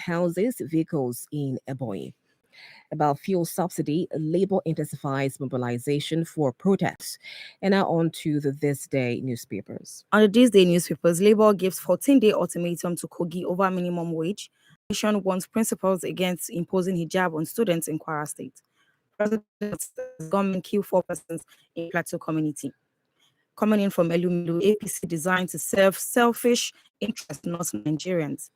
houses vehicles in Ebonyi. About fuel subsidy, Labour intensifies mobilization for protests. And now on to the This Day newspapers. On the This Day newspapers, Labour gives 14-day ultimatum to Kogi over minimum wage. Nation warns principals against imposing hijab on students in Kwara State. President says government kill 4 persons in Plateau community. Coming in from Elumelu, APC designed to serve selfish interests, not Nigerians.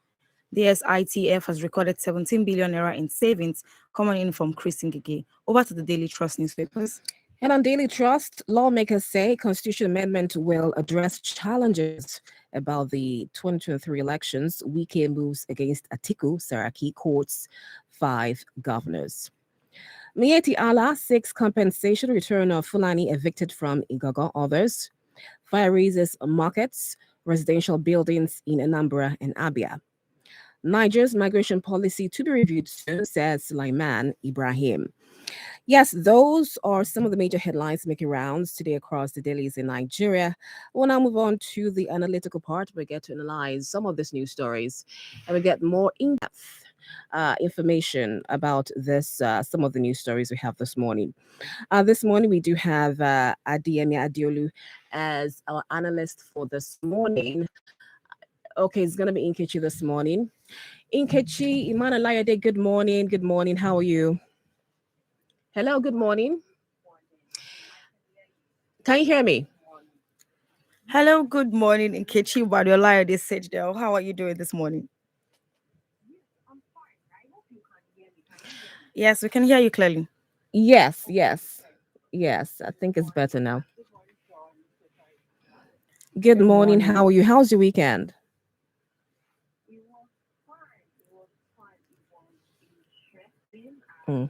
The SITF has recorded 17 billion naira in savings, coming in from Chris Ngige. Over to the Daily Trust newspapers. And on Daily Trust, lawmakers say constitution amendment will address challenges about the 2023 elections. Wike moves against Atiku, Saraki courts 5 governors. Mieti Allah seeks compensation return of Fulani evicted from Igaga. Others. Fire raises markets, residential buildings in Anambra and Abia. Niger's migration policy to be reviewed soon, says Sulaiman Ibrahim. Yes, those are some of the major headlines making rounds today across the dailies in Nigeria. We'll now move on to the analytical part. We get to analyze some of these news stories and we get more in-depth information about this, some of the news stories we have this morning. This morning, we do have Adeyemi Adeolu as our analyst for this morning. Okay, it's going to be Inkechi this morning. Inkechi, Imana Layade, good morning. Good morning. How are you? Hello, good morning. Can you hear me? Hello, good morning, Nkechi Badiola. This Sajdel. How are you doing this morning? Yes, we can hear you clearly. Yes. I think it's better now. Good morning. How are you? How's your weekend? Mm.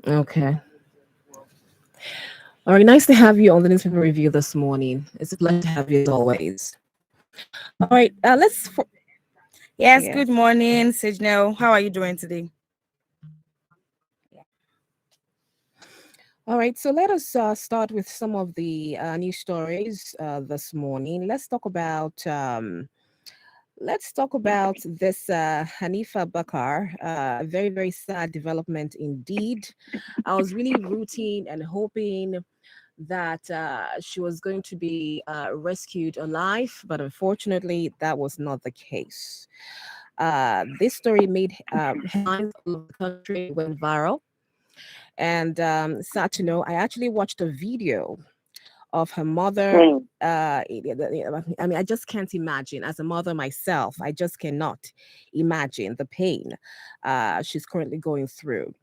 Okay. All right, nice to have you on the newspaper review this morning. It's a pleasure to have you as always. All right, Yes, yeah. good morning, Sajdel. How are you doing today? All right, so let us start with some of the news stories this morning. Let's talk about this Hanifa Bakar. Very, very sad development indeed. I was really rooting and hoping that she was going to be rescued alive, but unfortunately, that was not the case. This story made headlines all over the country, went viral. And sad to know, I actually watched a video of her mother. I mean, I just can't imagine. As a mother myself, I just cannot imagine the pain she's currently going through.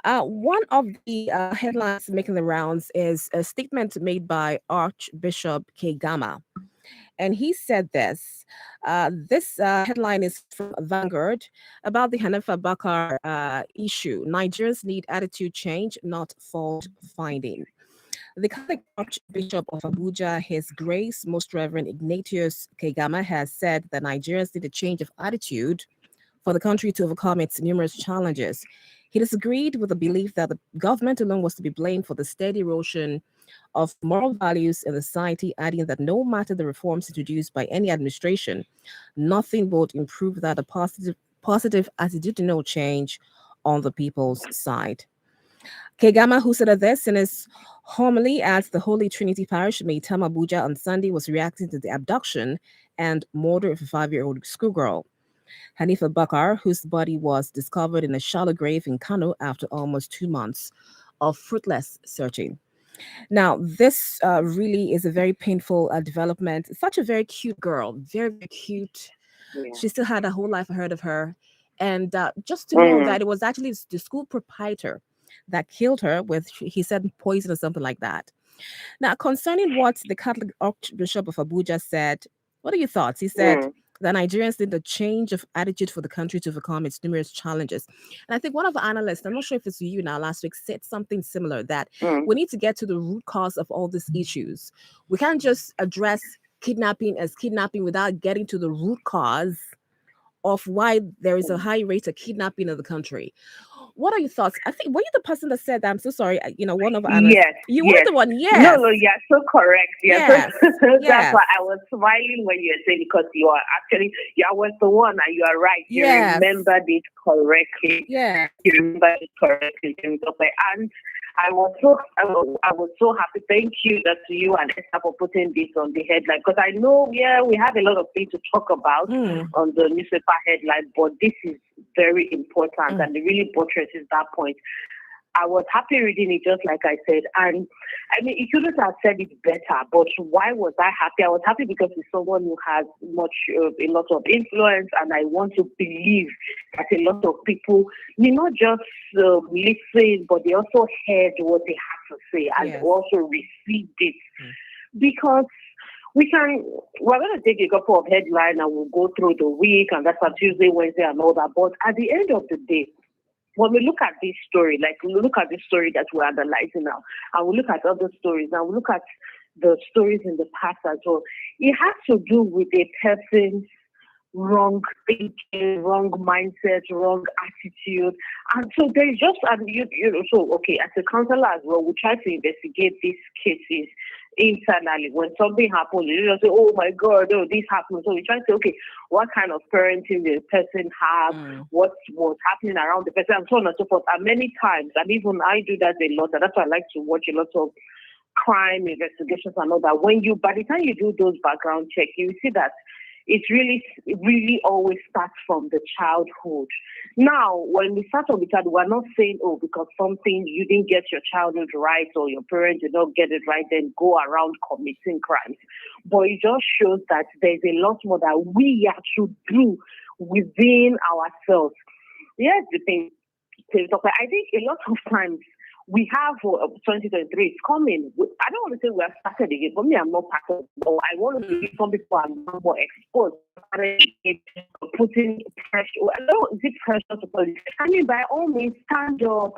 One of the headlines making the rounds is a statement made by Archbishop Kegama. And he said this. This headline is from Vanguard about the Hanifa Bakar issue. Nigerians need attitude change, not fault finding. The Catholic Archbishop of Abuja, His Grace Most Reverend Ignatius Kegama, has said that Nigerians need a change of attitude for the country to overcome its numerous challenges. He disagreed with the belief that the government alone was to be blamed for the steady erosion of moral values in the society, adding that no matter the reforms introduced by any administration, nothing would improve that a positive attitudinal change on the people's side. Kegama, who said this in his homily at the Holy Trinity Parish, Maitama Abuja on Sunday, was reacting to the abduction and murder of a 5-year-old schoolgirl. Hanifa Bakar, whose body was discovered in a shallow grave in Kano after almost 2 months of fruitless searching. Now, this really is a very painful development. Such a very cute girl, very, very cute. She still had a whole life ahead of her. And just to know that it was actually the school proprietor that killed her with, he said, poison or something like that. Now, concerning what the Catholic Archbishop of Abuja said, what are your thoughts? He said that Nigerians need a change of attitude for the country to overcome its numerous challenges. And I think one of the analysts, I'm not sure if it's you now, last week, said something similar that we need to get to the root cause of all these issues. We can't just address kidnapping as kidnapping without getting to the root cause of why there is a high rate of kidnapping in the country. What are your thoughts? I think, were you the person that said that? I'm so sorry. One of our analysts. Yes, You were yes. the one. No, Yes. no, you're so correct. Yeah, Yes. so that's Yes. why I was smiling when you were saying, because you are actually, you was the one, and you are right. You Yes. remembered it correctly. Yeah. You remembered it correctly. And I was so happy. Thank you to you and Esther for putting this on the headline, because I know, yeah, we have a lot of things to talk about on the newspaper headline, but this is very important and it really buttresses that point. I was happy reading it, just like I said. And I mean, you couldn't have said it better, but why was I happy? I was happy because it's someone who has a lot of influence, and I want to believe that a lot of people may not just listen, but they also heard what they had to say and also received it. Because we're going to take a couple of headlines and we'll go through the week, and that's on Tuesday, Wednesday, and all that. But at the end of the day, when we look at this story, like we look at the story that we're analyzing now, and we look at other stories, and we look at the stories in the past as well, it has to do with a person's wrong thinking, wrong mindset, wrong attitude. And so there's just, okay, as a counselor as well, we try to investigate these cases internally. When something happens, you just say, oh my God, this happened. So we try to say, okay, what kind of parenting the person have, what was happening around the person, and so on and so forth. And many times, and even I do that a lot, and that's why I like to watch a lot of crime investigations and all that. By the time you do those background checks, you see that it really always starts from the childhood. Now, when we start on the child, we're not saying, because something you didn't get your childhood right or your parents did not get it right, then go around committing crimes. But it just shows that there's a lot more that we have to do within ourselves. Here's the thing. I think a lot of times we have 2023, it's coming. I don't want to say we have started again. For me, I'm not part of it. I want to see some people are more exposed. Putting pressure. I don't know, is it pressure to police? I mean, by all means, stand up,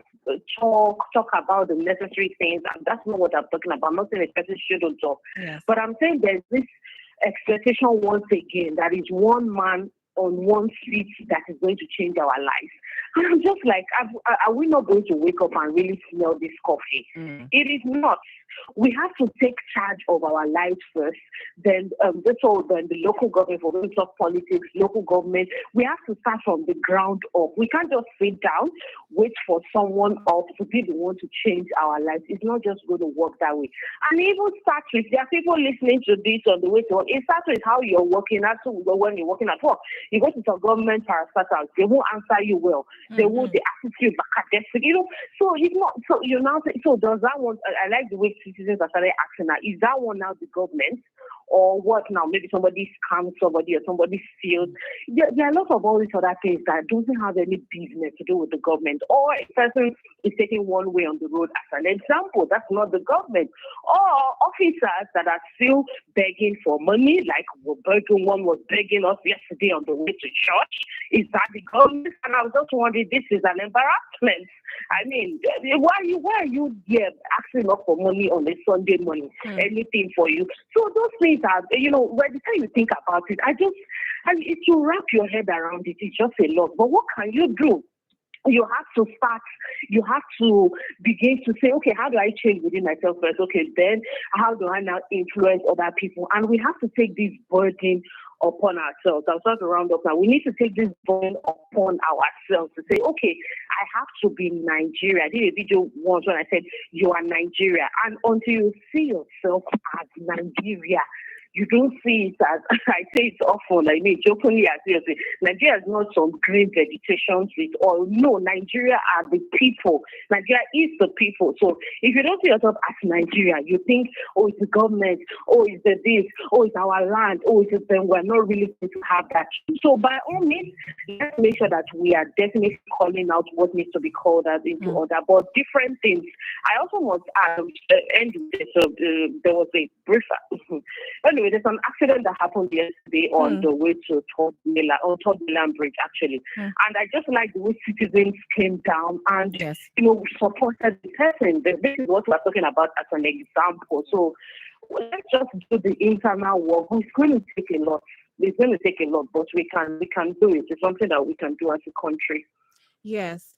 talk about the necessary things. And that's not what I'm talking about. I'm not saying a person shouldn't talk. Yes. But I'm saying there's this expectation once again that is one man on one seat that is going to change our lives. And I'm just like, are we not going to wake up and really smell this coffee? It is not. We have to take charge of our lives first. Then the local government, for going to talk politics, local government, we have to start from the ground up. We can't just sit down, wait for someone else to be the one to change our lives. It's not just going to work that way. And even start with, there are people listening to this on the way to work. It starts with how you're working. That's when you're working at work. You go to some government parastatals, they won't answer you well. They will, the attitude, so it's not, so you now say, so does that one, I like the way citizens are started asking now, is that one now the government? Or what now? Maybe somebody scams somebody or somebody steals. There are a lot of all these other things that doesn't have any business to do with the government. Or a person is taking one way on the road as an example. That's not the government. Or officers that are still begging for money, like one was begging us yesterday on the way to church. Is that the government? And I was just wondering, this is an embarrassment. I mean, why are you here asking us for money on a Sunday morning? Anything for you? So those things are, by the time you think about it, if you wrap your head around it, it's just a lot. But what can you do? You have to start, you have to begin to say, okay, how do I change within myself first? Okay, then how do I now influence other people? And we have to take this burden upon ourselves. I'll start to round up now. We need to take this burden upon ourselves to say, okay, I have to be Nigeria. I did a video once when I said, you are Nigeria. And until you see yourself as Nigeria, you don't see it as, I say it often, I mean, jokingly as you say, Nigeria is not some green vegetation street, or no, Nigeria are the people. Nigeria is the people. So if you don't see yourself as Nigeria, you think, it's the government, it's the this, it's our land, it's then we're not really going to have that. So by all means, let's make sure that we are definitely calling out what needs to be called out into order, but different things. I also want to end with this. So there was a brief. Anyway, there's an accident that happened yesterday on the way to Third Mainland Bridge, actually. And I just like the way citizens came down and, supported the person. This is what we're talking about as an example. So let's just do the internal work. It's going to take a lot. It's going to take a lot, but we can do it. It's something that we can do as a country. Yes.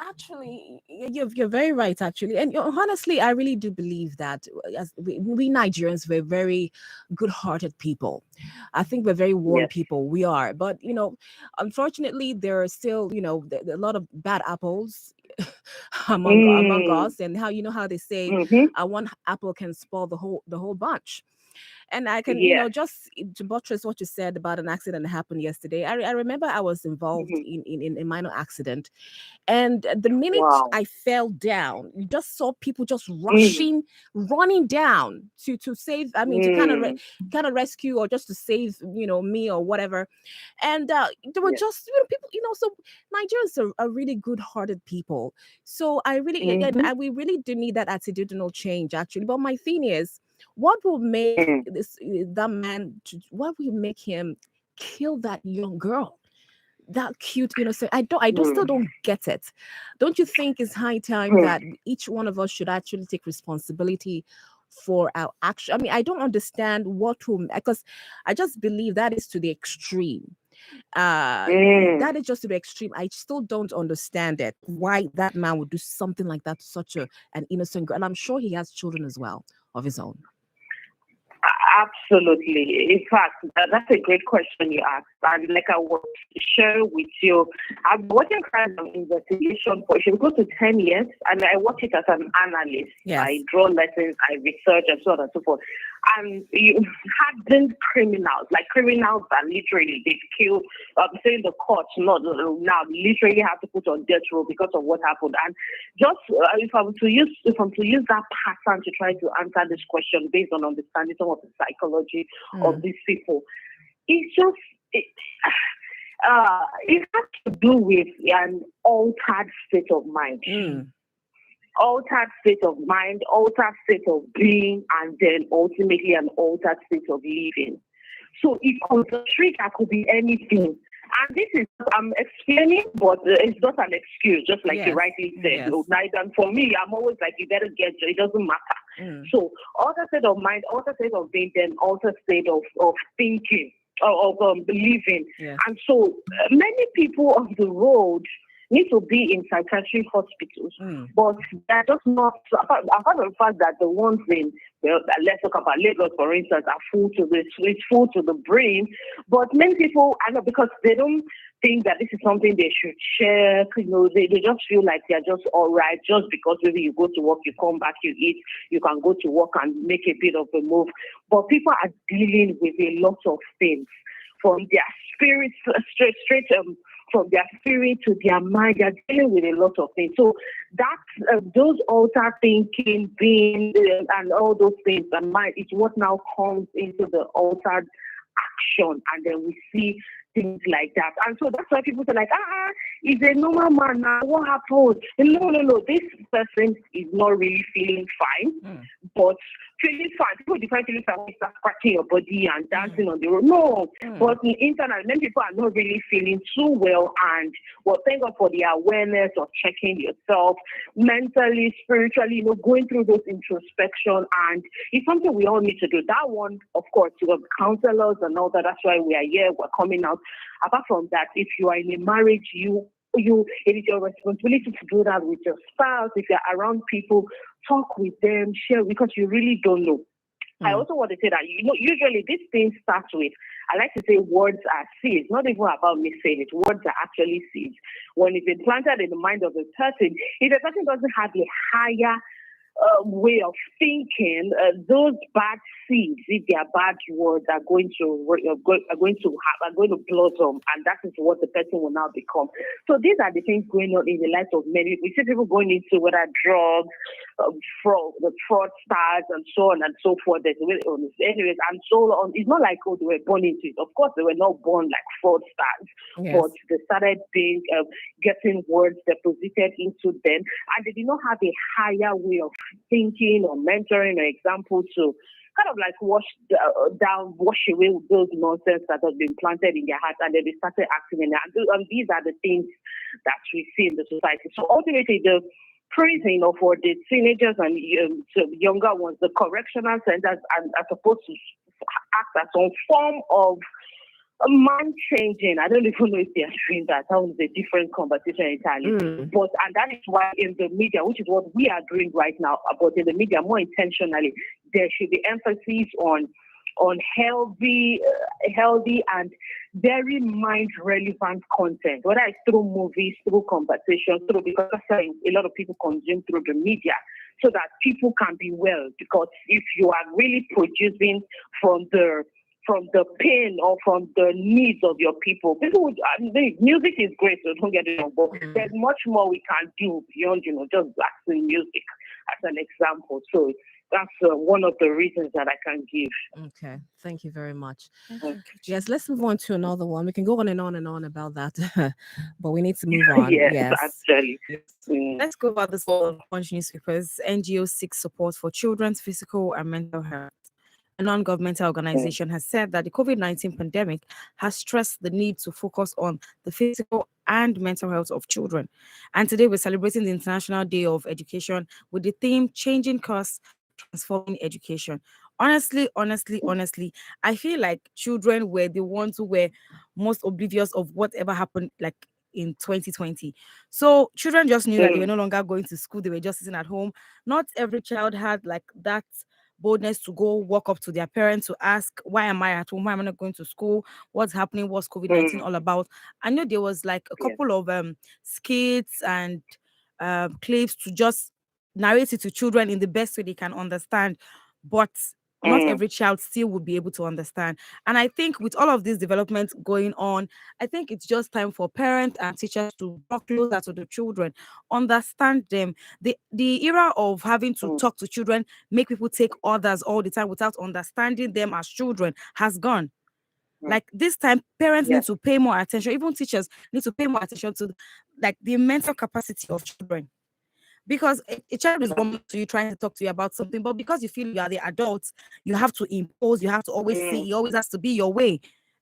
Actually, you're very right. Actually, and honestly, I really do believe that as we Nigerians, we're very good-hearted people. I think we're very warm Yes. people. We are, but unfortunately, there are still a lot of bad apples among Mm. us. And how they say, Mm-hmm. one apple can spoil the whole bunch. And I can, Yes. just to buttress what you said about an accident that happened yesterday. I remember I was involved Mm-hmm. in a minor accident, and the minute Wow. I fell down, you just saw people just Mm. running down to save. I mean, to Mm. kind of rescue, or just to save, me or whatever. And there were Yes. just people. So Nigerians are really good-hearted people. So I really, again, Mm-hmm. we really do need that attitudinal change, actually. But my thing is, what will make Mm. that man? What will make him kill that young girl? That cute innocent. I still Mm. don't get it. Don't you think it's high time Mm. that each one of us should actually take responsibility for our action? I mean, I don't understand because I just believe that is to the extreme. uh Mm. that is just to the extreme. I still don't understand it, why that man would do something like that to such an innocent girl. And I'm sure he has children as well of his own. Absolutely. In fact, that's a great question you asked. And like I was sharing with you, I'm watching kind of investigation for it should go to 10 years, and I watch it as an analyst. Yes. I draw lessons, I research, and so on and so forth. And you hardened criminals, like criminals that literally they kill, saying the courts not now literally have to put on death row because of what happened. And just if I'm to use that pattern to try to answer this question based on understanding some of the psychology of these people, it's just it has to do with an altered state of mind. Altered state of mind, altered state of being, and then ultimately an altered state of living. So it could treat that could be anything. And this is, I'm explaining, but it's not an excuse, just like you rightly said. Yes. And for me, I'm always like, you better get it, doesn't matter. So, altered state of mind, altered state of being, then altered state of thinking, of believing. Yes. And so, many people on the road need to be in psychiatric hospitals, but they're just not, apart from the fact that the ones in, let's talk about Lagos, for instance, are full to the brim, but many people, I know, because they don't think that this is something they should share, they just feel like they're just all right, just because maybe you go to work, you come back, you eat, you can go to work and make a bit of a move. But people are dealing with a lot of things, from their spirit, straight from their spirit to their mind. They're dealing with a lot of things. So that's those altered thinking, being, and all those things, and mind is what now comes into the altered action, and then we see things like that. And so that's why people say like, he's a normal man now, what happened? No, this person is not really feeling fine, but feeling fine. People define feeling fine when you start scratching your body and dancing on the road. No, but in internet, many people are not really feeling too well, and thank God for the awareness of checking yourself mentally, spiritually, going through those introspection, and it's something we all need to do. That one, of course, you have counselors and all that. That's why we are here. We're coming out. Apart from that, if you are in a marriage, it is your responsibility to do that with your spouse. If you're around people, talk with them, share, because you really don't know. I also want to say that, usually this thing starts with, I like to say words are seeds, not even about me saying it. Words are actually seeds. When it's implanted in the mind of a person, if a person doesn't have a higher way of thinking, those bad seeds, if they are bad words, are going to blossom, and that is what the person will now become. So these are the things going on in the lives of many. We see people going into whether drugs, the fraudsters, and so on and so forth. Anyways, and so on. It's not like they were born into it. Of course, they were not born like fraudsters, but they started getting words deposited into them, and they did not have a higher way of thinking or mentoring or example to kind of like wash away those nonsense that has been planted in their hearts, and then they started acting in it. And these are the things that we see in the society. So ultimately, the prison for the teenagers and younger ones, the correctional centers are supposed to act as some form of mind changing. I don't even know if they are doing that. That was a different conversation entirely. But and that is why in the media, which is what we are doing right now, but in the media more intentionally, there should be emphasis on healthy and very mind relevant content, whether it's through movies, through conversations, through, because a lot of people consume through the media, so that people can be well. Because if you are really producing from the pain or from the needs of your people, music is great, so don't get it wrong, but there's much more we can do beyond, just blasting music as an example. So that's one of the reasons that I can give. Okay, thank you very much. Yes, let's move on to another one. We can go on and on and on about that, but we need to move on. Yes, actually. Let's go about this one. Punch newspapers. NGO seeks support for children's physical and mental health. A non-governmental organization has said that the COVID-19 pandemic has stressed the need to focus on the physical and mental health of children. And today we're celebrating the International Day of Education with the theme Changing Course, Transforming Education. Honestly, I feel like children were the ones who were most oblivious of whatever happened like in 2020. So children just knew that they were no longer going to school, they were just sitting at home. Not every child had like that boldness to go walk up to their parents to ask, why am I at home? Why am I not going to school? What's happening? What's COVID-19 all about? I know there was like a couple of skits and clips to just narrate it to children in the best way they can understand, but not every child still would be able to understand. And I think with all of this development going on, I think it's just time for parents and teachers to talk closer to the children, understand them. The era of having to talk to children, make people take orders all the time without understanding them as children has gone. Like this time, parents need to pay more attention. Even teachers need to pay more attention to like the mental capacity of children. Because a child is coming to you trying to talk to you about something, but because you feel you are the adults, you have to impose, you have to always say, it always has to be your way.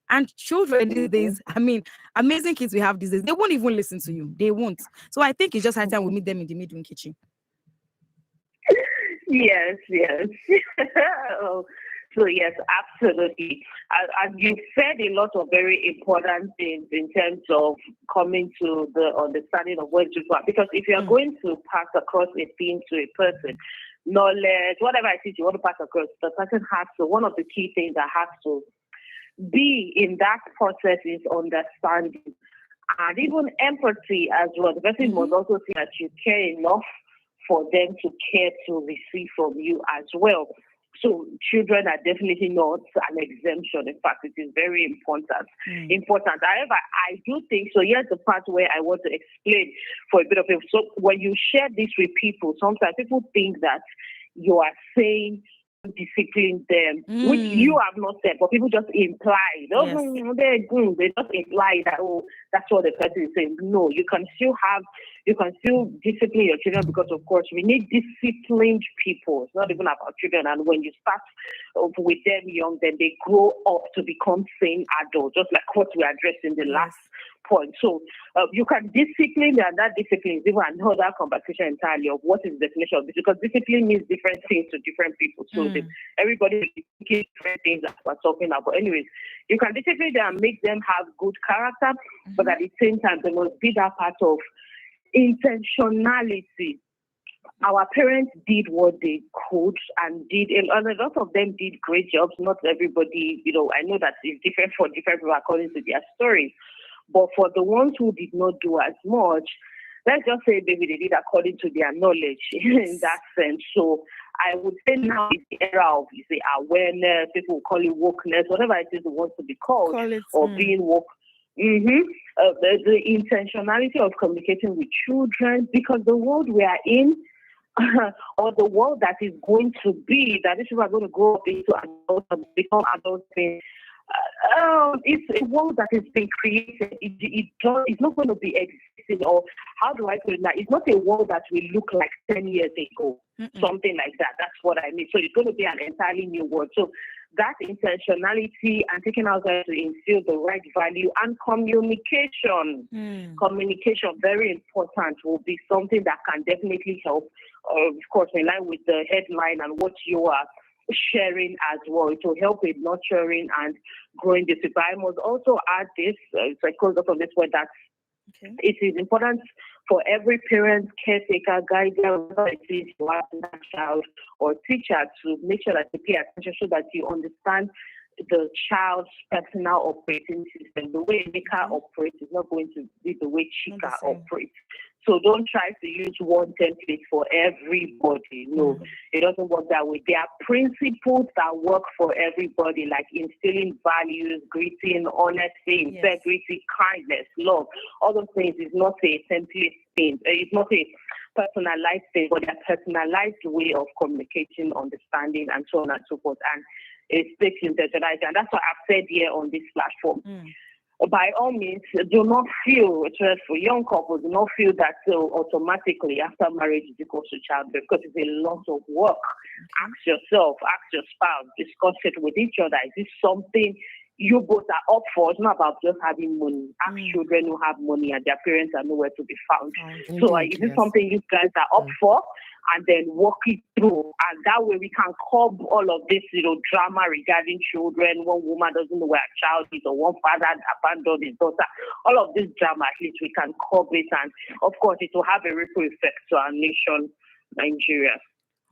And children these days, I mean, amazing kids we have these days, they won't even listen to you. They won't. So I think it's just high time we meet them in the middle kitchen. Yes. So yes, absolutely. As you said, a lot of very important things in terms of coming to the understanding of what you want. Because if you are going to pass across a thing to a person, knowledge, whatever it is you want to pass across, the person has to. One of the key things that has to be in that process is understanding and even empathy as well. The person must also see that you care enough for them to care to receive from you as well. So children are definitely not an exemption. In fact, it is very important. However, I do think, so here's the part where I want to explain for a bit of it. So when you share this with people, sometimes people think that you are saying discipline them, which you have not said, but people just imply. They just imply that, that's what the person is saying. No, you can still discipline your children, because of course we need disciplined people. It's not even about children. And when you start with them young, then they grow up to become sane adults, just like what we addressed in the last point. So you can discipline, and that discipline is even another conversation entirely of what is the definition of this, because discipline means different things to different people. So everybody is thinking different things that we're talking about. Anyways, you can discipline them and make them have good character, but at the same time, there must be that part of intentionality. Our parents did what they could and a lot of them did great jobs. Not everybody, I know that it's different for different people according to their stories. But for the ones who did not do as much, let's just say maybe they did according to their knowledge in that sense. So I would say now is the era of awareness, people will call it wokeness, whatever it is it wants to be called, being woke. The intentionality of communicating with children, because the world we are in, or the world that is going to be, that these people are going to grow up into adults and become adults in, it's a world that has been created. It's not going to be existing, or how do I put it now? It's not a world that will look like 10 years ago, something like that. That's what I mean. So it's going to be an entirely new world. So that intentionality and taking out time to instill the right value and communication, very important, will be something that can definitely help. Of course, in line with the headline and what you are sharing as well. It will help with nurturing and growing this. But I must also add this, so I close up on this point, that it is important for every parent, caretaker, guardian, whether it is your child or teacher, to make sure that you pay attention so that you understand the child's personal operating system. The way Nika operates is not going to be the way Chika operates. So don't try to use one template for everybody. No, it doesn't work that way. There are principles that work for everybody, like instilling values, greeting, honesty, integrity, kindness, love. All those things is not a template thing. It's not a personalized thing, but a personalized way of communicating, understanding, and so on and so forth. And it takes intentionality. And that's what I've said here on this platform. By all means, do not feel stressful. Young couples do not feel that automatically after marriage is equal to childbirth, because it's a lot of work. Ask yourself, ask your spouse, discuss it with each other. Is this something you both are up for? It's not about just having money. Ask children who have money and their parents are nowhere to be found. So is this something you guys are up for? And then walk it through, and that way we can curb all of this, drama regarding children. One woman doesn't know where a child is, or one father abandoned his daughter. All of this drama, at least we can curb it, and of course, it will have a ripple effect to our nation, Nigeria.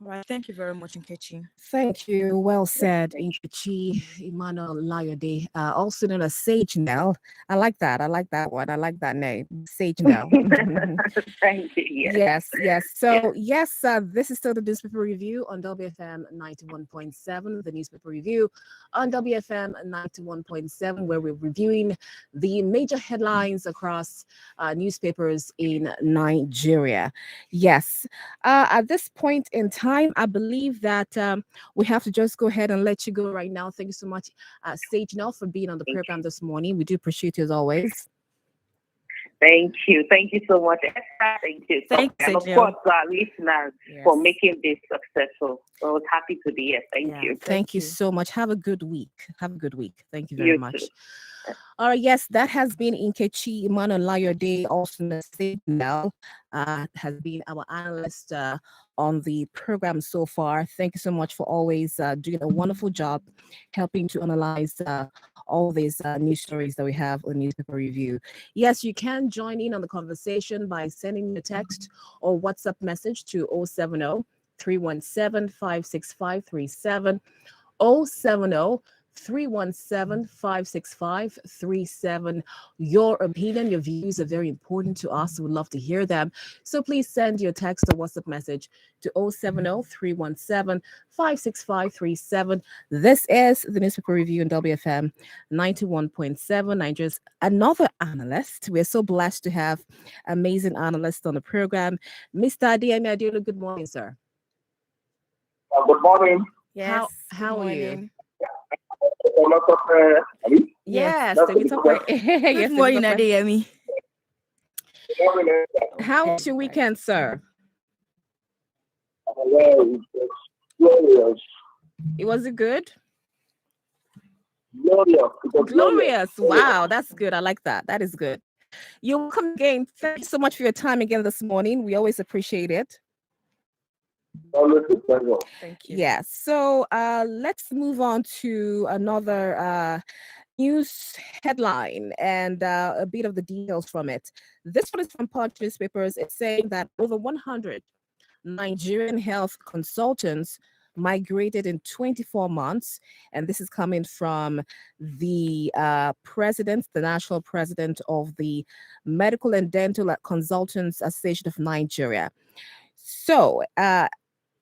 All right. Thank you very much, Nkechi. Thank you. Well said, Nkechi Emmanuel Layode, also known as Sage Nell. I like that. I like that one. I like that name, Sage Nell. Thank you. Yes. So, this is still the newspaper review on WFM 91.7, the newspaper review on WFM 91.7, where we're reviewing the major headlines across newspapers in Nigeria. Yes. At this point in time, I believe that we have to just go ahead and let you go right now. Thank you so much, Sage Nell, for being on the program this morning. We do appreciate you as always. Thank you. Thank you so much, Esther. Thank you. And of course, our listeners for making this successful. So I was happy to be here. Thank you. Thank you so much. Have a good week. Thank you very much. All right, yes, that has been Nkechi Emmanuel Layode, also known as Sage Nell, has been our analyst on the program so far. Thank you so much for always doing a wonderful job helping to analyze all these news stories that we have on Newspaper Review. Yes, you can join in on the conversation by sending a text or WhatsApp message to 070 317 56537, 070 317-565-37. Your opinion, your views are very important to us. We'd love to hear them. So please send your text or WhatsApp message to 070-317-56537. This is the newspaper review in WFM 91.7, Nigeria's another analyst. We're so blessed to have amazing analysts on the program. Mr. Adeyemi Adeolu, good morning, sir. Good morning. Yes. How are you? Yes. Good morning, Adeyemi. How was your weekend, sir? Glorious. Was it good? Glorious. Wow, that's good. I like that. That is good. You're welcome again. Thank you so much for your time again this morning. We always appreciate it. Thank you. Yeah. So let's move on to another news headline and a bit of the details from it. This one is from Punch newspapers. It's saying that over 100 Nigerian health consultants migrated in 24 months. And this is coming from the president, the national president of the Medical and Dental Consultants Association of Nigeria. So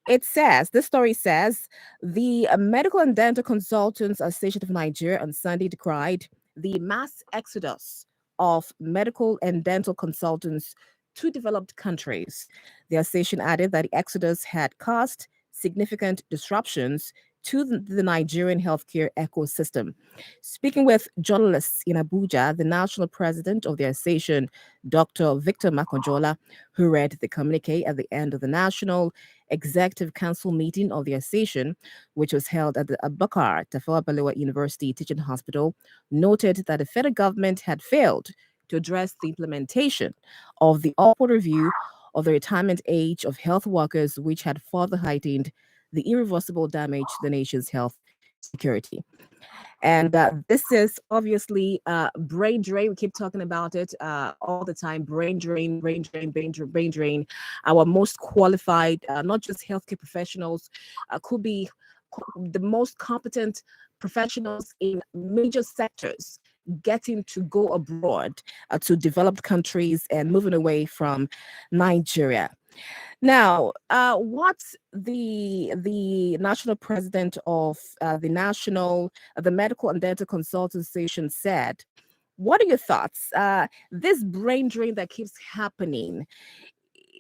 this story says, the Medical and Dental Consultants Association of Nigeria on Sunday decried the mass exodus of medical and dental consultants to developed countries. The association added that the exodus had caused significant disruptions to the Nigerian healthcare ecosystem. Speaking with journalists in Abuja, the national president of the association, Dr. Victor Makanjola, who read the communique at the end of the National Executive Council meeting of the association, which was held at the Abubakar Tafawa Balewa University Teaching Hospital, noted that the federal government had failed to address the implementation of the upward review of the retirement age of health workers, which had further heightened the irreversible damage to the nation's health security. And this is obviously brain drain. We keep talking about it all the time. Brain drain, brain drain, brain drain. Our most qualified, not just healthcare professionals, could be the most competent professionals in major sectors getting to go abroad to developed countries and moving away from Nigeria. Now, what the national president of the Medical and Dental Consultants Association said, what are your thoughts? This brain drain that keeps happening,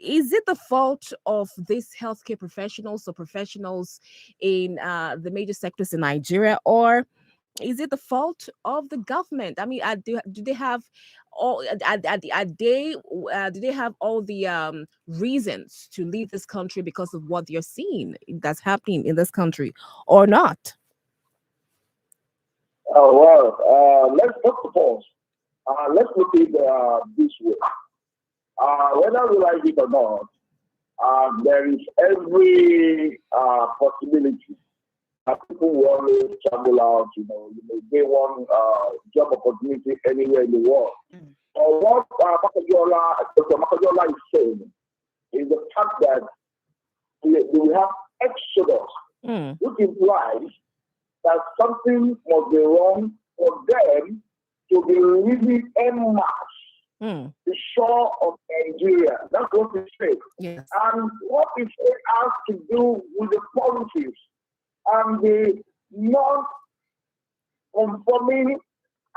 is it the fault of these healthcare professionals or professionals in the major sectors in Nigeria, or is it the fault of the government? I mean, do they have all? Do they have all the reasons to leave this country because of what they're seeing that's happening in this country, or not? Let's first of all, let's look at it this way. Whether we like it or not, there is every possibility that people will always travel out, you may get one job opportunity anywhere in the world. So what Dr. Makajola is saying is the fact that we have exodus, which implies that something must be wrong for them to be living en masse the shore of Nigeria. That's what he said. Yes. And what he said has to do with the policies and the non-conforming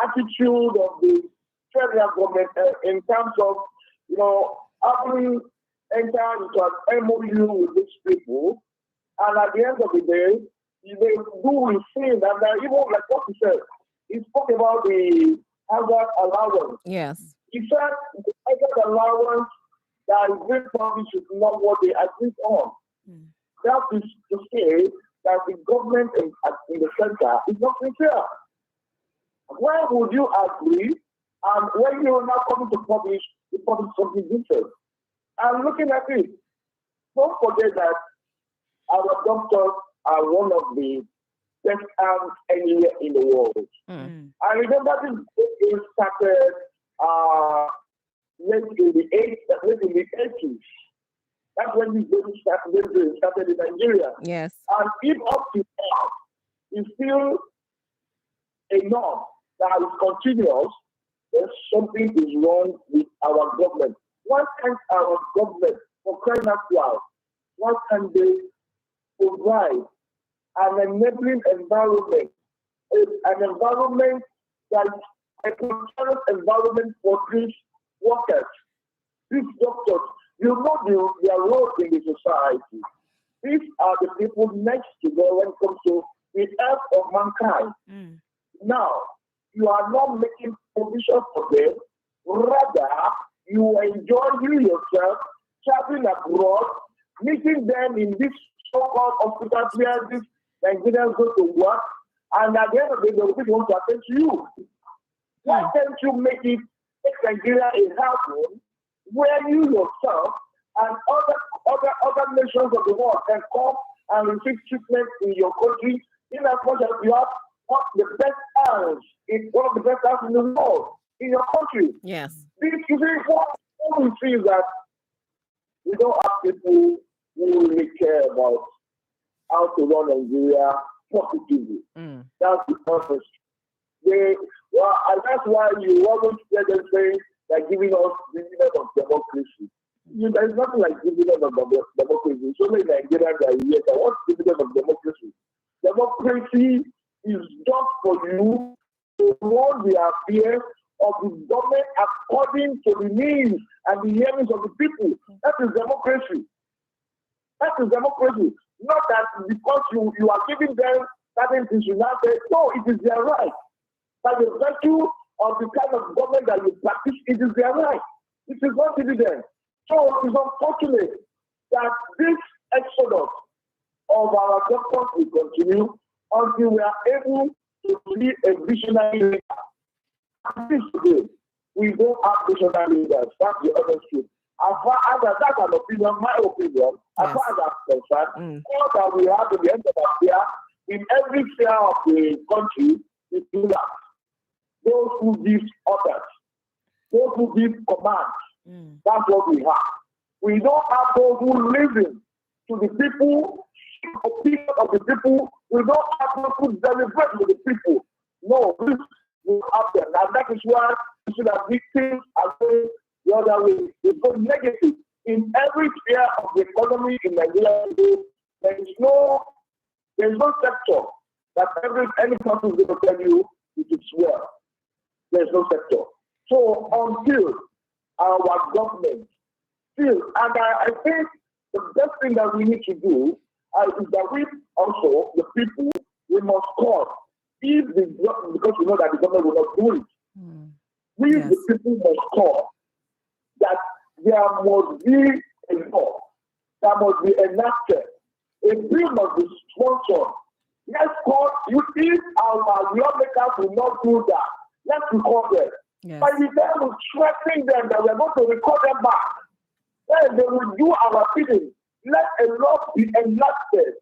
attitude of the federal government in terms of, having entered into an MOU with these people, and at the end of the day, they do receive, and even like what he said, he spoke about the hazard allowance. Yes. He said the hazard allowance that is being published is not what they agreed on. That is to say that the government in the center is not sincere. Why would you agree? And when you are not coming to publish, you publish something different. And looking at it, don't forget that our doctors are one of the best arms anywhere in the world. I remember this started late in the 80s. That's when this business started in Nigeria. Yes. And if up to now is still enough that is continuous, then something is wrong with our government. Why can't our government, for crying out loud, why can't they provide an enabling environment, an environment that is a prosperous environment for these workers, these doctors? You know their role in the society. These are the people next to them when it comes to the health of mankind. Now, you are not making provision for them. Rather, you enjoy yourself traveling abroad, meeting them in this so-called hospitals where these Nigerians go to work, and at the end of the day, they will want to attend to you. Why can't you make Nigeria a health home where you yourself and other nations of the world can come and receive treatment in your country, in as much as you have one of the best hands in the world in your country? Yes. You see, what we see is that we don't have people who really care about how to run Nigeria positively. That's the purpose. And that's why you always hear them say they're giving us dividend of democracy. There is nothing like dividend of democracy. So many Nigerians are here. What's dividend of democracy? Democracy is just for you to run the affairs of the government according to the needs and the yearnings of the people. That is democracy. That is democracy. Not that because you are giving them certain things, you now say, no, it is their right. By the virtue of the kind of government that you practice, it is their right. It is not dividend. So it is unfortunate that this exodus of our doctors will continue until we are able to be a visionary leader. And this today, we don't have visionary leaders. That's the other truth. As far as that's an opinion, my opinion, as far as I'm concerned, all that we have in the end of the year, in every sphere of the country, is do that. Those who give orders, those who give commands, that's what we have. We don't have those who listen to the people, opinion of the people. We don't have those who deliberate with the people. No, this will happen. And that is why we should have victims and going the other way. It's so negative. In every sphere of the economy in Nigeria, there is no sector that any country is going to tell you it is well. There is no sector. So until our government still, and I think the best thing that we need to do is that we also, the people, we must call. Because we know that the government will not do it. We, the people, must call that there must be a law that must be enacted. A bill must be sponsored. Let's call you. If our lawmakers will not do that, let's record them. By the time we threaten them that we are going to record them back, then they will do our bidding. Let a law be enacted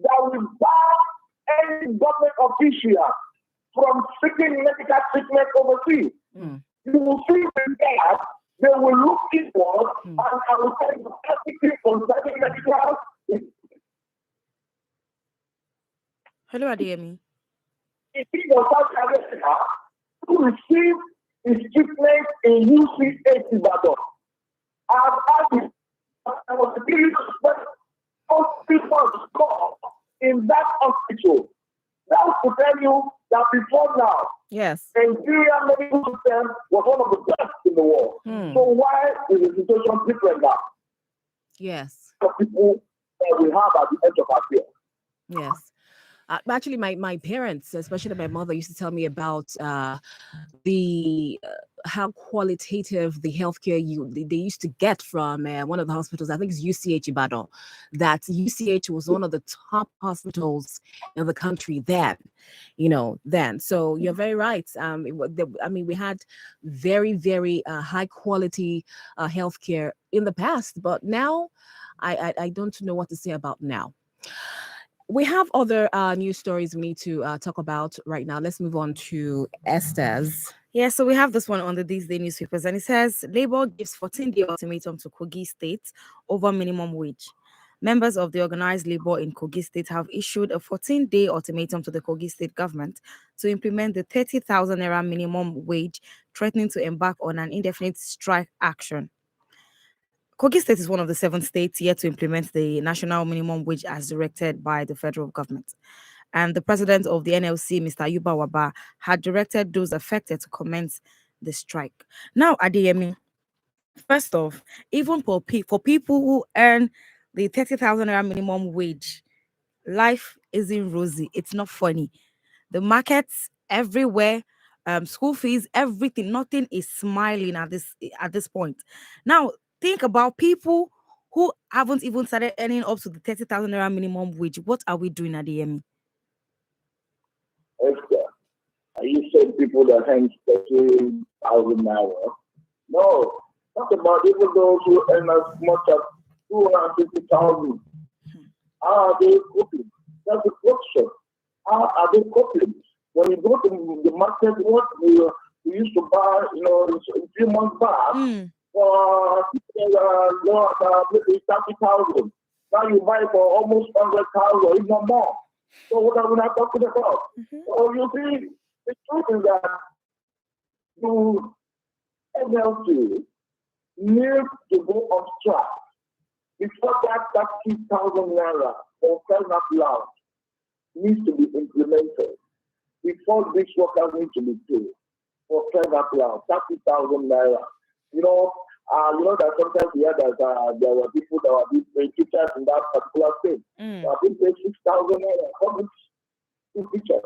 that will bar any government official from seeking medical treatment overseas. You will see that they will look inward and I will tell you everything concerning medical. Hello, Adeyemi. If he was South Africa to receive his treatment in UCH Ibadan, I was really people score in that hospital. That will tell you that before now, Nigerian medical system was one of the best in the world. So why is the situation different now? Yes. The people that we have at the edge of our fear. Yes. Actually, my parents, especially my mother, used to tell me about the how qualitative the healthcare they used to get from one of the hospitals. I think it's UCH Ibadan. That UCH was one of the top hospitals in the country then. So you're very right. We had very, very high quality healthcare in the past, but now I don't know what to say about now. We have other news stories we need to talk about right now. Let's move on to Esther's. Yeah, so we have this one on the These Day newspapers, and it says Labour gives 14-day ultimatum to Kogi State over minimum wage. Members of the organized labor in Kogi State have issued a 14-day ultimatum to the Kogi State government to implement the 30,000 naira minimum wage, threatening to embark on an indefinite strike action. Kogi State is one of the 7 states yet to implement the national minimum wage as directed by the federal government. And the president of the NLC, Mr. Ayuba Waba, had directed those affected to commence the strike. Now, Adeyemi, first off, even for people who earn the 30,000 naira minimum wage, life isn't rosy. It's not funny. The markets everywhere, school fees, everything, nothing is smiling at this point. Now, think about people who haven't even started earning up to the 30,000 naira minimum wage. What are we doing at the EMI? Esther, are you saying people that earn 30,000 naira? No, talk about even those who earn as much as 250,000. How are they coping? That's the question. How are they coping? When you go to the market, what we used to buy, a few months back, for maybe 30,000. Now you buy for almost 100,000, if not more. So what are we not talking about? So you see, the truth is that the NLC needs to go on strike before that 30,000 naira or fair loud needs to be implemented. Before these workers need to be paid for fair loud, 30,000 naira. You know that sometimes we hear that there were people that were being paid teachers in that particular state. They are being paid 6,000 naira. How much two teachers?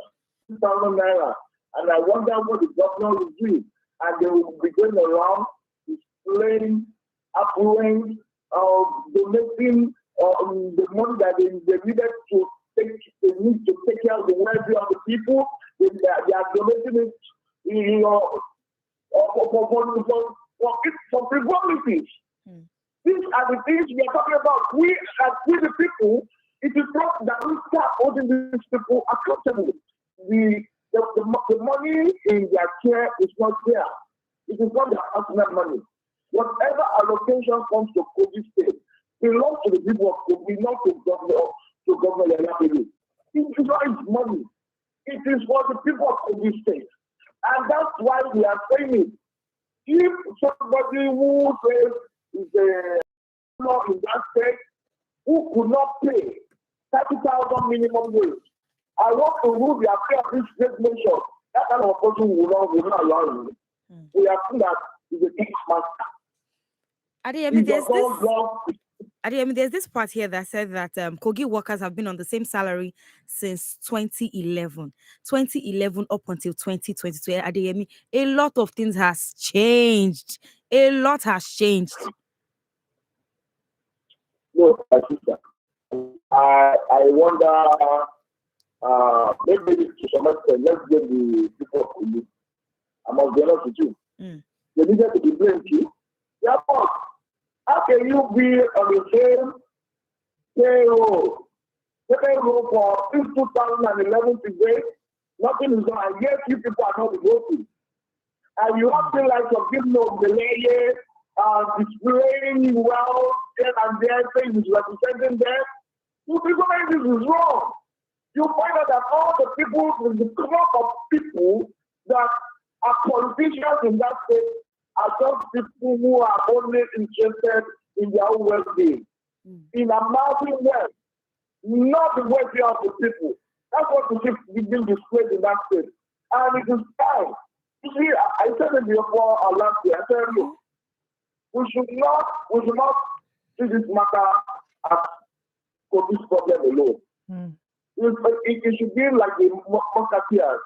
6,000 naira. And I wonder what the governor will do. And they will be going around displaying affluence, donating the money that they needed to take. They need to take care of the welfare of the people. They are donating it, for frivolities. These are the things we are talking about. We the people, it is not that we start holding these people accountable. The money in their care is not there. It is not their personal money. Whatever allocation comes to Kogi State belongs to the people of Kogi, not to Governor Yaya Bello. It is not his money. It is for the people of Kogi State. And that's why we are saying it. If somebody who says is a law in that state who could not pay 30,000 minimum wage, I want to rule the affair of this great nation. That kind of person will not allow you. We have seen that is a big master. There's this part here that said that Kogi workers have been on the same salary since 2011. 2011 up until 2022. Adeyemi, a lot of things has changed. A lot has changed. No, I wonder, maybe to some extent, let's get the people of Kogi. I must be honest with you. They needed to be blamed too. Therefore, how can you be on the same payroll for since 2011 today? Nothing is done. And yet, you people are not voting. And you have to like of giving them the lady, displaying well, here and there, saying he's representing them. You people think this is wrong. You find out that all the people, the group of people that are politicians in that state are just people who are only interested in their own well-being, in amassing wealth, not the welfare of the people. That's what is being displayed in that state. And it is time. You see, I said it before last year, I tell you, we should not see this matter as for this problem alone. It should be like the Musketeers,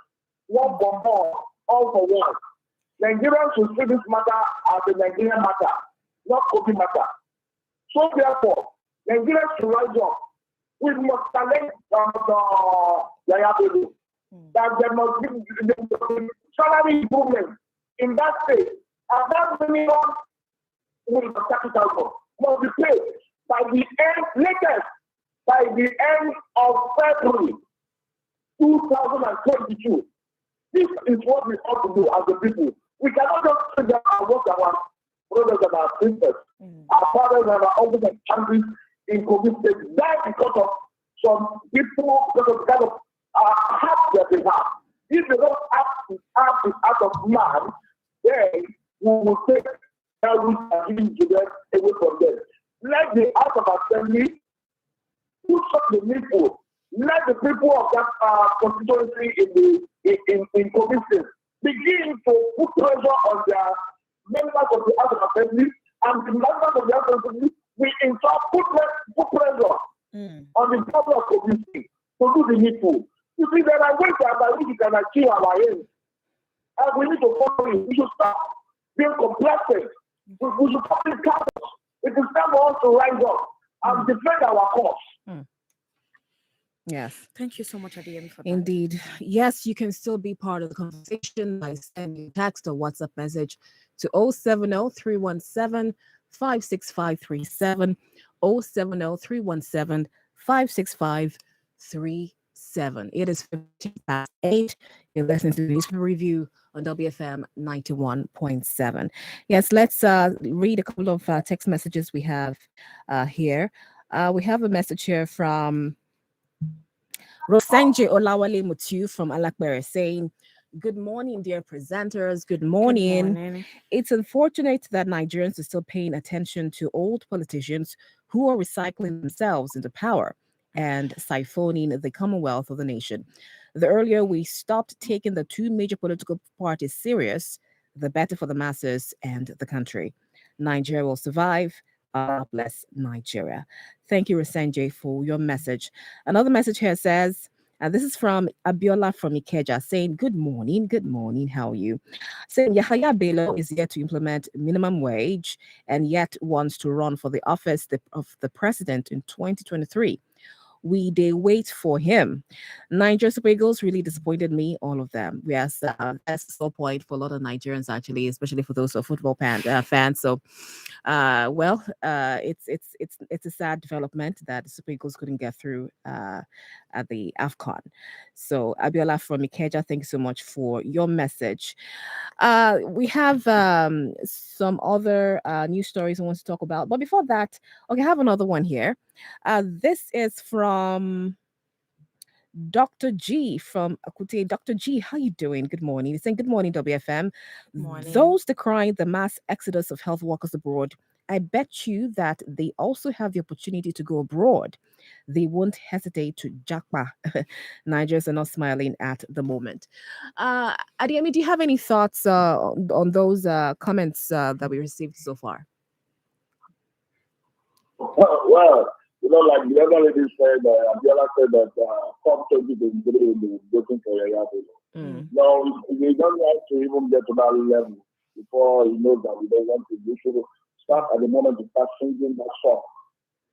one for more, all for one. Nigerians should see this matter as a Nigerian matter, not Kogi matter. So therefore, Nigerians should rise up. We must challenge Yaya Bello that there must be salary improvement in that state, and that minimum will be 30,000 must be paid by the end, latest by the end of February 2022. This is what we ought to do as a people. We cannot just sit down and work our brothers and our sisters, our fathers and our uncles and aunties in Kogi State die because of some people, because of the kind of heart that they have. If they don't have the heart of man, then we will take that which are given to them away from them. Let the House of Assembly put up the needful. Let the people of that constituency in Kogi State begin to put pressure on their members of the House of Assembly, and the members of the House of Assembly will in turn put pressure on the people of Kogi State to do the needful. You see, there are ways by which we can achieve our aims, and we need to follow it. We should stop being complacent. We should stop being careless. It is time for us to rise up and defend our cause. Yes. Thank you so much, Adeyemi, for that. Indeed. Yes, you can still be part of the conversation by sending text or WhatsApp message to 070-317-56537, 070-317-56537. It is 8. You're listening to the Newspaper Review on WFM 91.7. Yes, let's read a couple of text messages we have here. We have a message here from Rosenje Olawale Mutu from Alakbere saying, "Good morning, dear presenters. Good morning. Good morning. It's unfortunate that Nigerians are still paying attention to old politicians who are recycling themselves into power and siphoning the commonwealth of the nation. The earlier we stopped taking the two major political parties serious, the better for the masses and the country. Nigeria will survive. God bless Nigeria." Thank you, Rosenje, for your message. Another message here says, and this is from Abiola from Ikeja, saying, good morning, how are you? Saying Yahaya Bello is yet to implement minimum wage and yet wants to run for the office of the president in 2023. they wait for him. Niger Super Eagles really disappointed me, all of them. Yes, that's the sore point for a lot of Nigerians, actually, especially for those who are football fans. So, it's a sad development that the Super Eagles couldn't get through at the AFCON. So, Abiola from Ikeja, thank you so much for your message. We have some other news stories I want to talk about. But before that, okay, I have another one here. This is from Dr. G from Akute. Dr. G, how you doing? Good morning. He's saying good morning, WFM. Morning. Those decrying the mass exodus of health workers abroad, I bet you that they also have the opportunity to go abroad. They won't hesitate to jackpa. Nigerians are not smiling at the moment. Adiemi, do you have any thoughts on those comments that we received so far? Well, like the other lady said, Abiola said that COP 2023 will be looking for Yaya Bello. No, we don't have to even get to that level before he knows that we don't want to. We should start at the moment to start singing that song.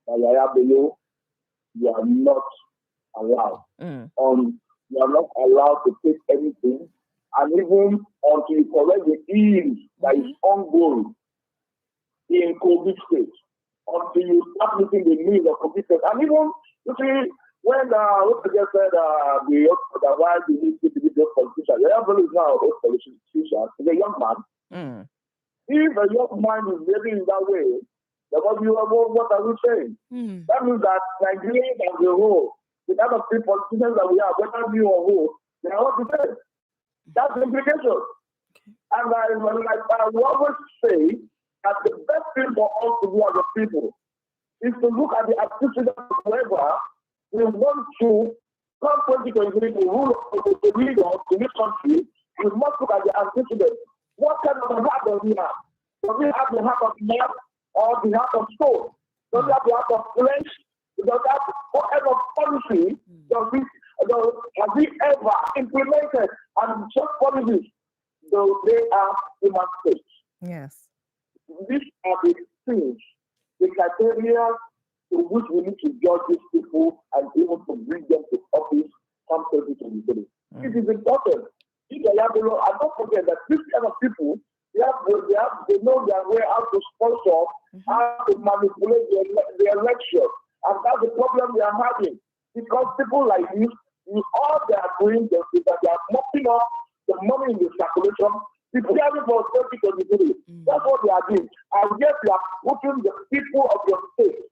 Yaya Bello, you are not allowed. You are not allowed to take anything, and even until you correct the ills that is ongoing in COVID state, until you start meeting the needs of COVID state. And even, you see, when what I just said, the why we need to be those politicians, the Bello is now a politician, he's a young man. If a young man is living in that way, then what are we saying? That means that Nigeria as a whole, the kind of politicians that we have, whether new or who, they are what to say. That's the implication. And I will always say that the best thing for us to do as a people is to look at the attitude of whoever we want to come 2023 to rule to lead us in this country. We must look at the antecedent. What kind of heart does he have? Does he have the heart of man or the heart of stone? Does he have the heart of flesh? Does he have whatever policy has he ever implemented? And such policies, though they are human states. Yes. These are the things, the criteria to which we need to judge these people and be able to bring them to office come 2023. It is important. And don't forget that this kind of people, they know their way how to sponsor, how to manipulate the election. And that's the problem we are having. Because people like this, all they are doing is that they are mopping up the money in the circulation, preparing for 2023. That's what they are doing. And yet you are putting the people of your state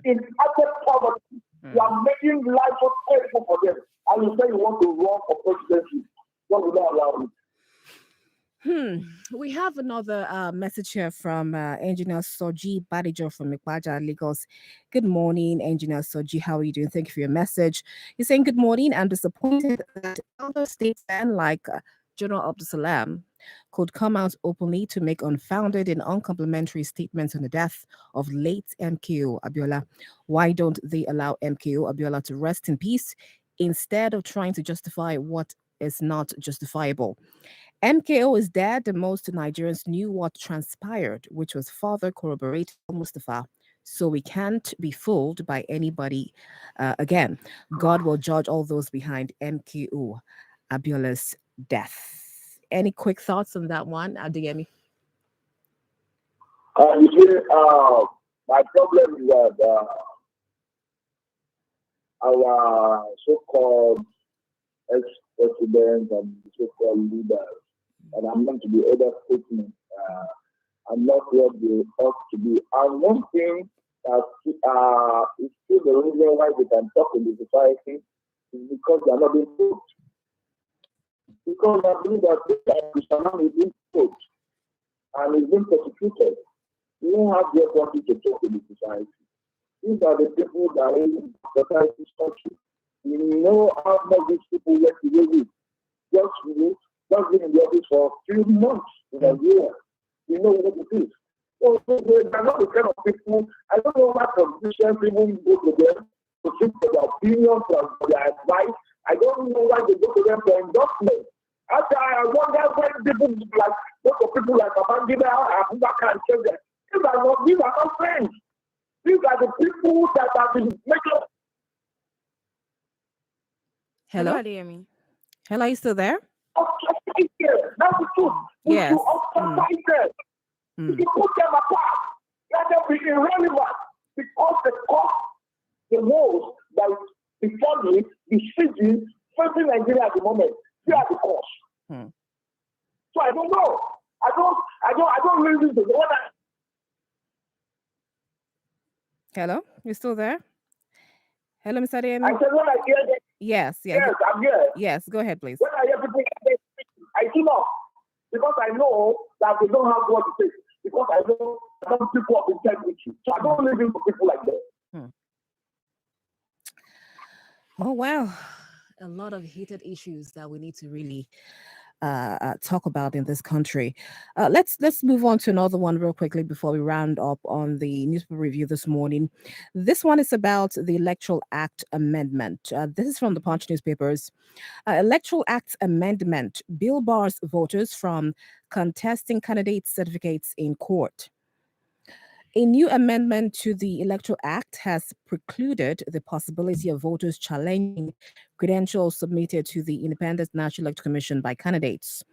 in utter poverty. You are making life so terrible for them. And you say you want to run for presidency. What will not allow it? We have another message here from Engineer Soji Badijo from Mikwaja, Lagos. Good morning, Engineer Soji. How are you doing? Thank you for your message. He's saying, good morning. I'm disappointed that other statesmen like General Abdul Salam could come out openly to make unfounded and uncomplimentary statements on the death of late MKO Abiola. Why don't they allow MKO Abiola to rest in peace instead of trying to justify what is not justifiable? MKO is dead, and most Nigerians knew what transpired, which was further corroborated by Mustafa. So we can't be fooled by anybody again. God will judge all those behind MKO Abiola's death. Any quick thoughts on that one, Adeyemi? You see, my problem is that our so-called ex-presidents and so-called leaders, and I'm meant to be other statements, are not what they ought to be. And one thing that is still the reason why we can talk in the society is because they are not being put. Because I believe that Christianity is being put and is being persecuted. We don't have the authority to talk in the society. These are the people that are in society's country. We know how much these people work to live with. Just been in the office for a few months in a year. We know what it is. So they are not the kind of people. I don't know why politicians even go to them to seek their opinions, for their advice. I don't know why they go to them for endorsement. After I wonder when people like go to people like Babangida and Abubakar and say that these are not friends. These are the people that have been making Hello? Adeyemi. Hello, are you still there? Ostracize them. That's the truth. We Yes. should ostracize them. We should put them apart. Let them be irrelevant. Because the cost, the woes that is before me, the cities facing Nigeria at the moment, they are the cost. So I don't know. I don't really know what I. Hello? You still there? Hello, Mr. I Adeyemi? said when I hear that, Yes, yes, I'm here. Yes, go ahead, please. When I hear people, I do not. Because I know that they don't have what to say. Because I know some people of integrity. So I don't listen to people like that. Oh, wow. A lot of heated issues that we need to really talk about in this country. Let's move on to another one real quickly before we round up on the newspaper review this morning. This one is about the Electoral Act Amendment. This is from the Punch newspapers. Electoral Act Amendment bill bars voters from contesting candidate certificates in court. A new amendment to the Electoral Act has precluded the possibility of voters challenging credentials submitted to the Independent National Electoral Commission by candidates.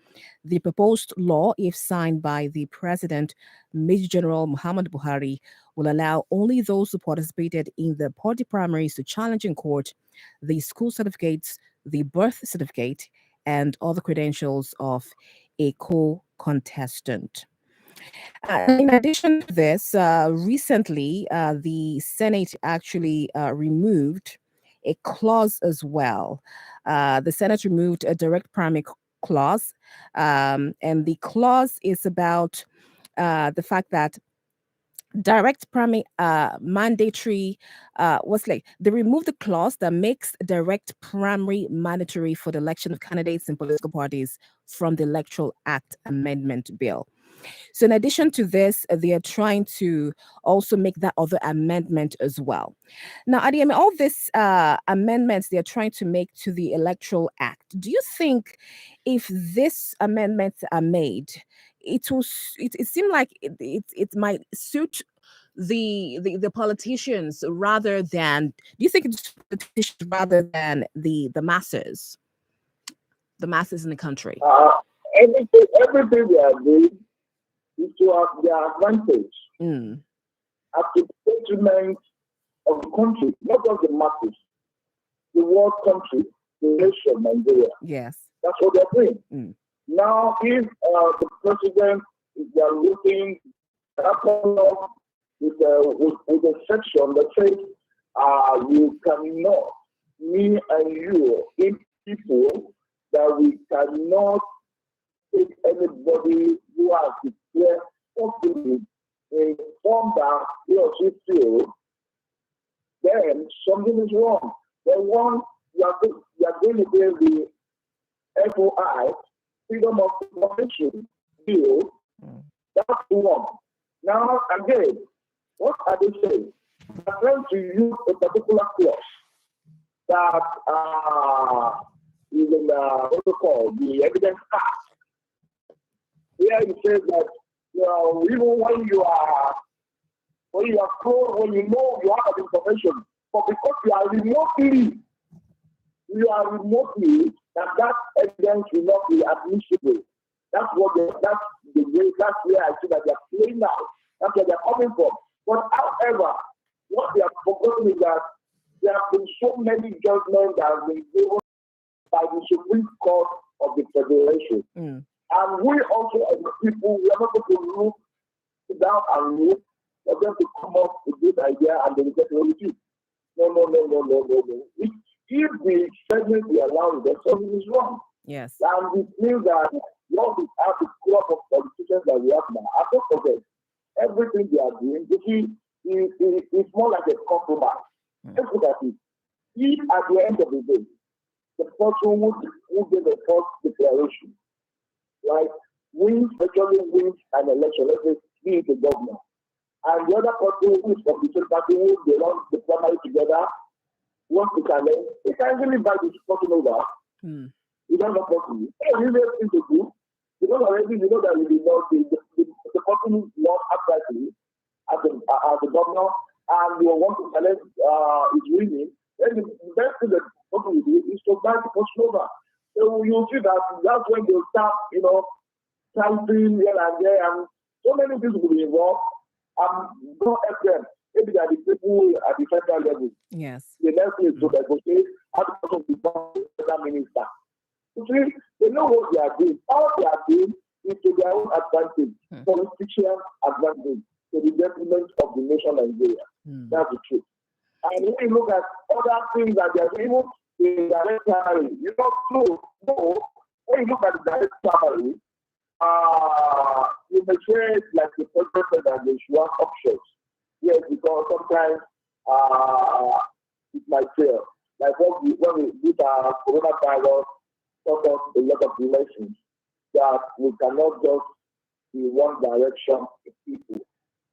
The proposed law, if signed by the President, Major General Muhammad Buhari, will allow only those who participated in the party primaries to challenge in court the school certificates, the birth certificate, and other credentials of a co-contestant. In addition to this, recently the Senate actually removed a clause as well. The Senate removed a direct primary clause, and the clause is about the fact that direct primary mandatory they removed the clause that makes direct primary mandatory for the election of candidates in political parties from the Electoral Act Amendment Bill. So in addition to this, they are trying to also make that other amendment as well. Now, Adeyemi, all these amendments they are trying to make to the Electoral Act, do you think if these amendments are made, it seemed like it might suit the politicians rather than, do you think it's politicians rather than the masses in the country? Everything they are doing is to have their advantage at the detriment of the country, not just the masses, the world country, the nation, Nigeria. Yes. That's what they're doing. Now, if the president, if they're looking with a section that says, you cannot, me and you, in people, that we cannot take anybody who has declared possibly a form that he or she feels, then something is wrong. Then one, you are going to give the FOI, Freedom of Information Bill, that's the one. Now, again, what are they saying? They're trying to use a particular clause that is in what's it called, the Evidence Act. Here it says that, even when you know you have information, but because you are remotely, that evidence will not be admissible. That's where I see that they're playing out. That's where they're coming from. But however, what they are forgetting is that there have been so many judgments that have been given by the Supreme Court of the Federation. And we also, as people, we are not going to sit down and look for them to come up with this idea and then get rid of it. No. If the segment we allow them, something is wrong. Yes. And it means that what we have the crop of politicians that we have now, I don't forget everything they are doing. You see, it's more like a compromise. Let's look at it. If at the end of the day, the person who did the first declaration, like virtually wins an election, let's say he is the governor, and the other person who is from the same party who they run the primary together wants to challenge, they can really buy this person over. It doesn't possible. It's really a thing to do. Because already you know that you know the person who won outrightly as the governor and you want to challenge is winning, then the best thing that person will do is to buy the Poslova. So you'll see that that's when they'll start, chanting here and there, and so many people will be involved. Don't help them. Maybe they are the people at the federal level. Yes. The next is to negotiate how to also become federal minister. You see, they know what they are doing. All they are doing is to their own advantage, political advantage, to the detriment of the nation Nigeria. That's the truth. And when you look at other things that they are doing, the direct salary, when you look at the direct salary, you may say like the president said that they should have options. Yes, because sometimes it might fail. Like when we did coronavirus, taught us a lot of lessons that we cannot just be one direction with people.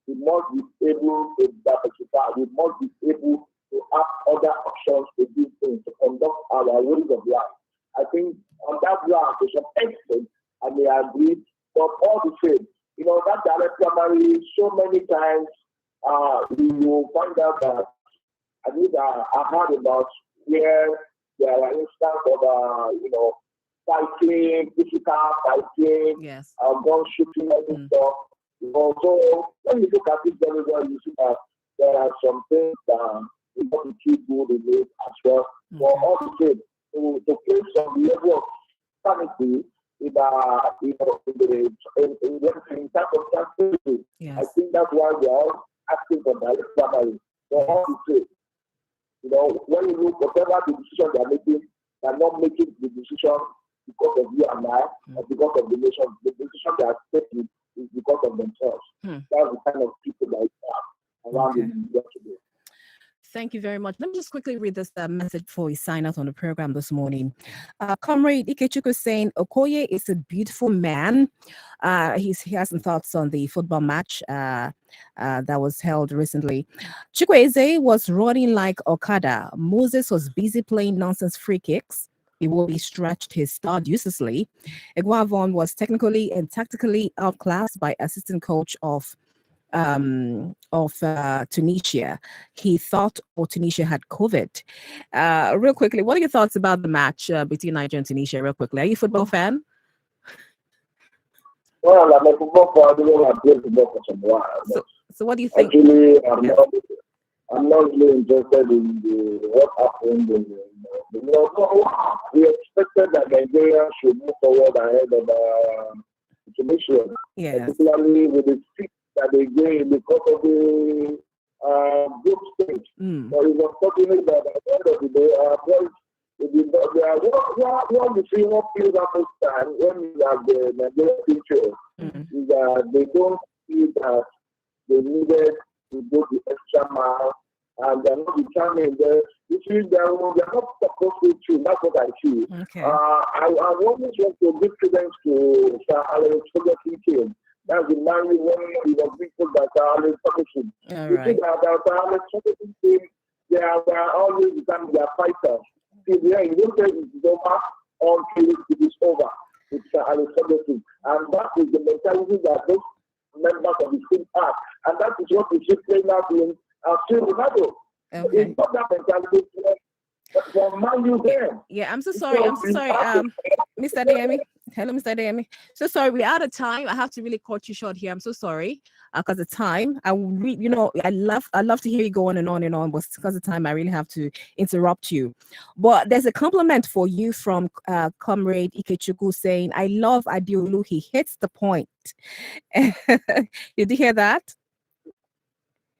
We must be able to diversify. We must be able to have other options to do things, to conduct our ways of life. I think on that ground, to some extent, I may agree, but all the same, that direct primary, so many times, you will find out that I heard about where there are instances of, fighting, physical fighting, yes, gun shooting, and stuff. So when you look at it very well, you see that there are some things that we want to keep good in it as well. But all the same, to place some level of sanity in terms of transparency, yes. I think that's why we are all asking for direct primary. For all the same, when you look whatever the decision they are making, they are not making the decision because of you and I, or because of the nation. The decision they are taking is because of themselves. That's the kind of people that we have around in India today. Thank you very much. Let me just quickly read this message before we sign out on the program this morning. Comrade Ikechukwu saying, Okoye is a beautiful man. He has some thoughts on the football match that was held recently. Chukwueze was running like Okada. Moses was busy playing nonsense free kicks. He will be stretched his stud uselessly. Eguavon was technically and tactically outclassed by assistant coach of Tunisia. He thought Tunisia had COVID. Real quickly, what are your thoughts about the match between Nigeria and Tunisia? Real quickly, are you a football fan? Well, I'm a football fan. I've played football for some while. So what do you think? Actually, I'm not really interested in what happened. We expected that Nigeria should move forward ahead of Tunisia, particularly with the seat that they gained because of the group stage. But it's unfortunate that at the end of the day, our boys, what you see, what feels at this time when you have the Nigerian picture is that they don't see that they needed to go the extra mile, and they're not determined. You see, they're not supposed to choose. That's what I see. Okay. I always want to give credence to Sir Alex Ferguson. That's the man when he was beaten by Sir Alex Ferguson. You see that Sir Alex Ferguson team, they are always becoming their fighters. See, you don't say it's over until it is over. It's Sir Alex Ferguson. And that is the mentality that those members of the team have. And that is what we see playing out in Ronaldo. Okay. It's not that mentality for Man U then. Yeah, I'm so sorry. Mr. Adeyemi. Hello, Mr. Adeyemi. So sorry, we're out of time. I have to really cut you short here. I'm so sorry because of time. I love to hear you go on and on and on, but because of time, I really have to interrupt you. But there's a compliment for you from Comrade Ikechukwu saying, "I love Adeolu. He hits the point." Did you hear that?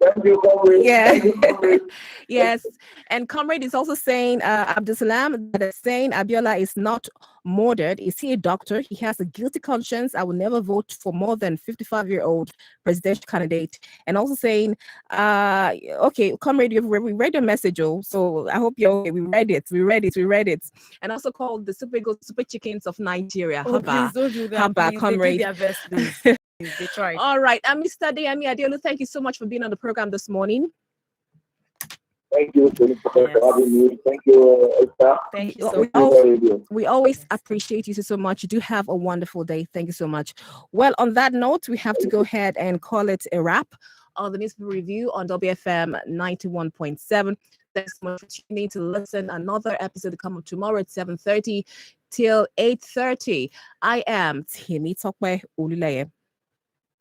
Thank you, comrade. Yeah. Thank you, comrade. Yes. And comrade is also saying, Abdulsalam, that is saying Abiola is not murdered. Is he a doctor? He has a guilty conscience. I will never vote for more than 55-year-old presidential candidate. And also saying, okay, comrade, we read your message, so I hope you're okay. We read it. And also called the super chickens of Nigeria. Please don't do that. Haba, comrade. They did their best, please. They tried. All right. Mr. Adeyemi Adeolu, thank you so much for being on the program this morning. Thank you for having me. Thank you, Esther. Thank you so much. We always appreciate you so much. You do have a wonderful day. Thank you so much. Well, on that note, we have to go ahead and call it a wrap on the newspaper review on WFM 91.7. Thanks so much for tuning in to listen. Another episode to come up tomorrow at 7:30 till 8:30. I am Timi Tokwe Oluleye.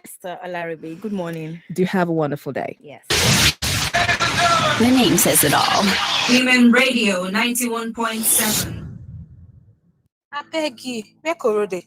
Mr. Alaribe, good morning. Do have a wonderful day. Yes. The name says it all. Women Radio 91.7. Abegi, Mekorode.